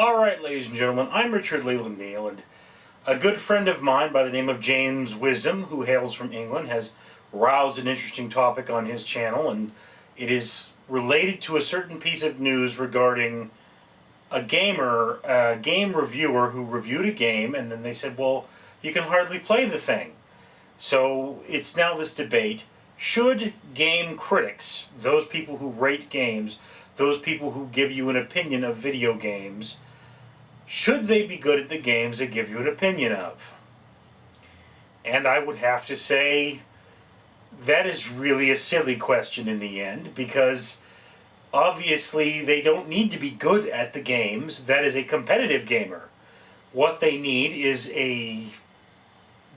Alright, ladies and gentlemen, I'm Richard Leland Neal, and a good friend of mine by the name of James Wisdom, who hails from England, has roused an interesting topic on his channel, and it is related to a certain piece of news regarding a game reviewer who reviewed a game, and then they said, well, you can hardly play the thing. So it's now this debate: should game critics, those people who rate games, those people who give you an opinion of video games, should they be good at the games they give you an opinion of? And I would have to say that is really a silly question in the end, because obviously they don't need to be good at the games. That is a competitive gamer. What they need is a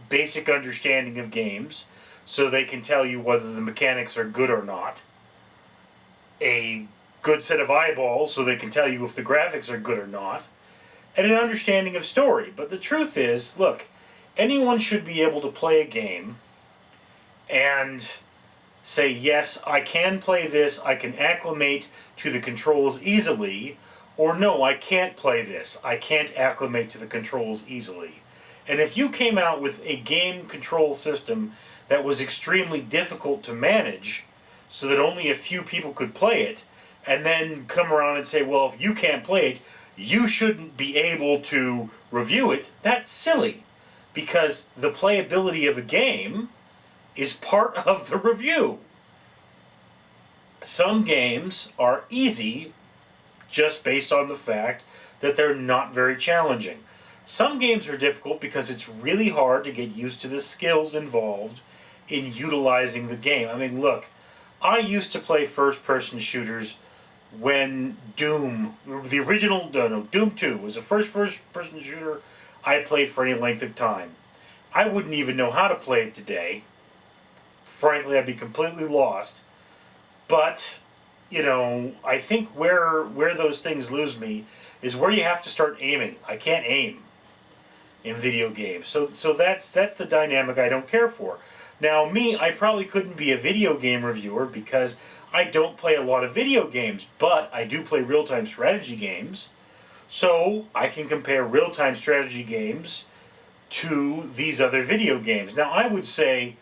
basic understanding of games so they can tell you whether the mechanics are good or not. A good set of eyeballs so they can tell you if the graphics are good or not. And an understanding of story. But the truth is, look, anyone should be able to play a game and say, yes, I can play this, I can acclimate to the controls easily, or no, I can't play this, I can't acclimate to the controls easily. And if you came out with a game control system that was extremely difficult to manage, so that only a few people could play it, and then come around and say, well, if you can't play it, you shouldn't be able to review it, that's silly. Because the playability of a game is part of the review. Some games are easy just based on the fact that they're not very challenging. Some games are difficult because it's really hard to get used to the skills involved in utilizing the game. I mean, look, I used to play first-person shooters when Doom, the original, Doom 2 was the first-person shooter I played for any length of time. I wouldn't even know how to play it today. Frankly, I'd be completely lost. But, you know, I think where those things lose me is where you have to start aiming. I can't aim in video games. So that's the dynamic I don't care for. Now, me, I probably couldn't be a video game reviewer because I don't play a lot of video games, but I do play real-time strategy games. So I can compare real-time strategy games to these other video games. Now, I would say,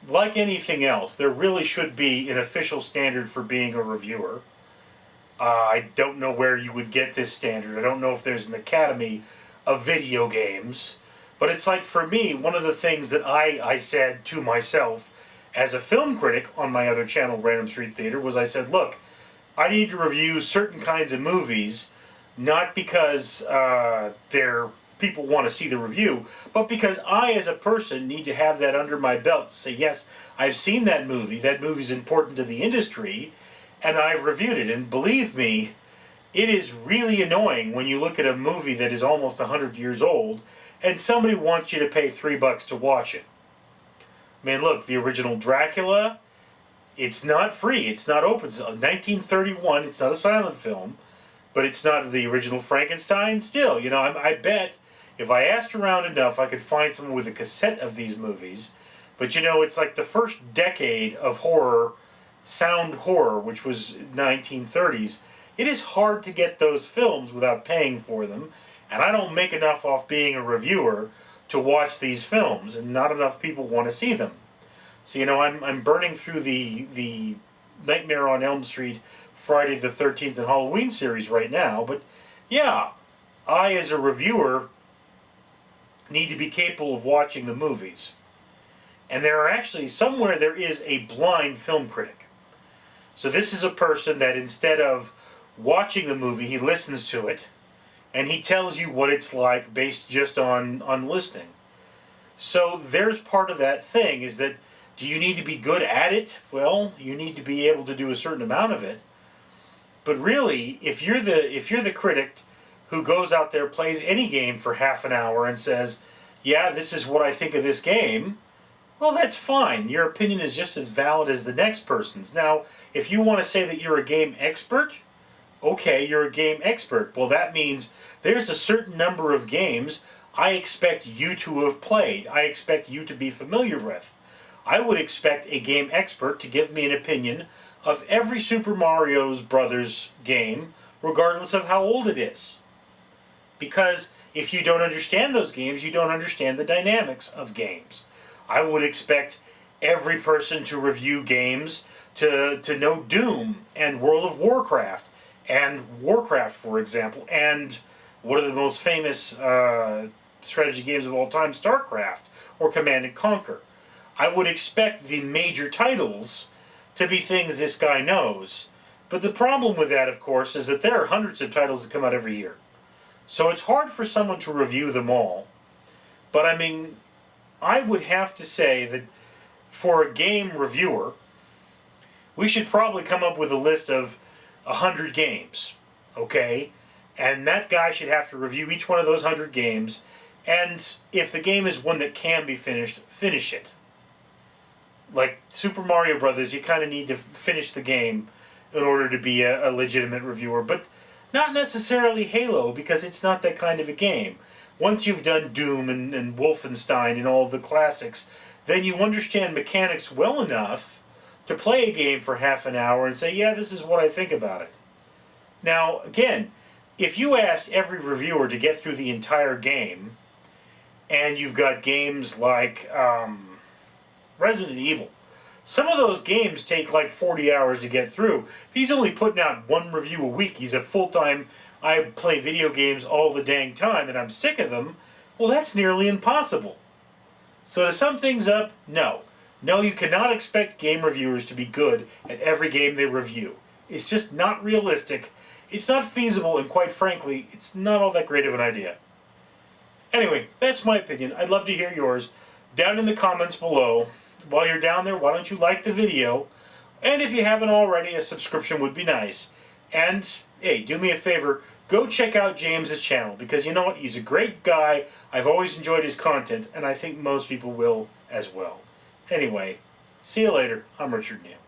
like anything else, there really should be an official standard for being a reviewer. I don't know where you would get this standard. I don't know if there's an academy of video games. But it's like, for me, one of the things that I said to myself as a film critic on my other channel, Random Street Theater, was I said, look, I need to review certain kinds of movies, not because people want to see the review, but because I, as a person, need to have that under my belt to say, yes, I've seen that movie's important to the industry, and I've reviewed it. And believe me, it is really annoying when you look at a movie that is almost 100 years old, and somebody wants you to pay $3 to watch it. I mean, look, the original Dracula, it's not free, it's not open. It's 1931, it's not a silent film, but it's not the original Frankenstein still. You know, I bet if I asked around enough, I could find someone with a cassette of these movies. But you know, it's like the first decade of horror, sound horror, which was 1930s. It is hard to get those films without paying for them. And I don't make enough off being a reviewer to watch these films, and not enough people want to see them. So, you know, I'm burning through the Nightmare on Elm Street, Friday the 13th, and Halloween series right now. But yeah, I, as a reviewer, need to be capable of watching the movies. And there are actually, somewhere there is a blind film critic. So this is a person that instead of watching the movie, he listens to it, and he tells you what it's like based just on listening. So there's part of that thing, is that, do you need to be good at it? Well, you need to be able to do a certain amount of it. But really, if you're the critic who goes out there, plays any game for half an hour and says, yeah, this is what I think of this game, well, that's fine. Your opinion is just as valid as the next person's. Now, if you want to say that you're a game expert, okay, you're a game expert. Well, that means there's a certain number of games I expect you to have played. I expect you to be familiar with. I would expect a game expert to give me an opinion of every Super Mario Brothers game regardless of how old it is. Because if you don't understand those games, you don't understand the dynamics of games. I would expect every person to review games to know Doom and World of Warcraft and Warcraft, for example, and one of the most famous strategy games of all time, StarCraft or Command and Conquer. I would expect the major titles to be things this guy knows. But the problem with that, of course, is that there are hundreds of titles that come out every year. So it's hard for someone to review them all. But I mean, I would have to say that for a game reviewer, we should probably come up with a list of 100 games, okay? And that guy should have to review each one of those 100 games, and if the game is one that can be finished, finish it. Like Super Mario Brothers, you kind of need to finish the game in order to be a legitimate reviewer, but not necessarily Halo, because it's not that kind of a game. Once you've done Doom and Wolfenstein and all of the classics, then you understand mechanics well enough to play a game for half an hour and say, yeah, this is what I think about it. Now, again, if you asked every reviewer to get through the entire game, and you've got games like Resident Evil, some of those games take like 40 hours to get through. If he's only putting out one review a week, he's a full-time, I play video games all the dang time and I'm sick of them, well, that's nearly impossible. So to sum things up, no. No, you cannot expect game reviewers to be good at every game they review. It's just not realistic. It's not feasible, and quite frankly, it's not all that great of an idea. Anyway, that's my opinion. I'd love to hear yours down in the comments below. While you're down there, why don't you like the video? And if you haven't already, a subscription would be nice. And, hey, do me a favor, go check out James's channel, because you know what? He's a great guy. I've always enjoyed his content, and I think most people will as well. Anyway, see you later. I'm Richard Neal.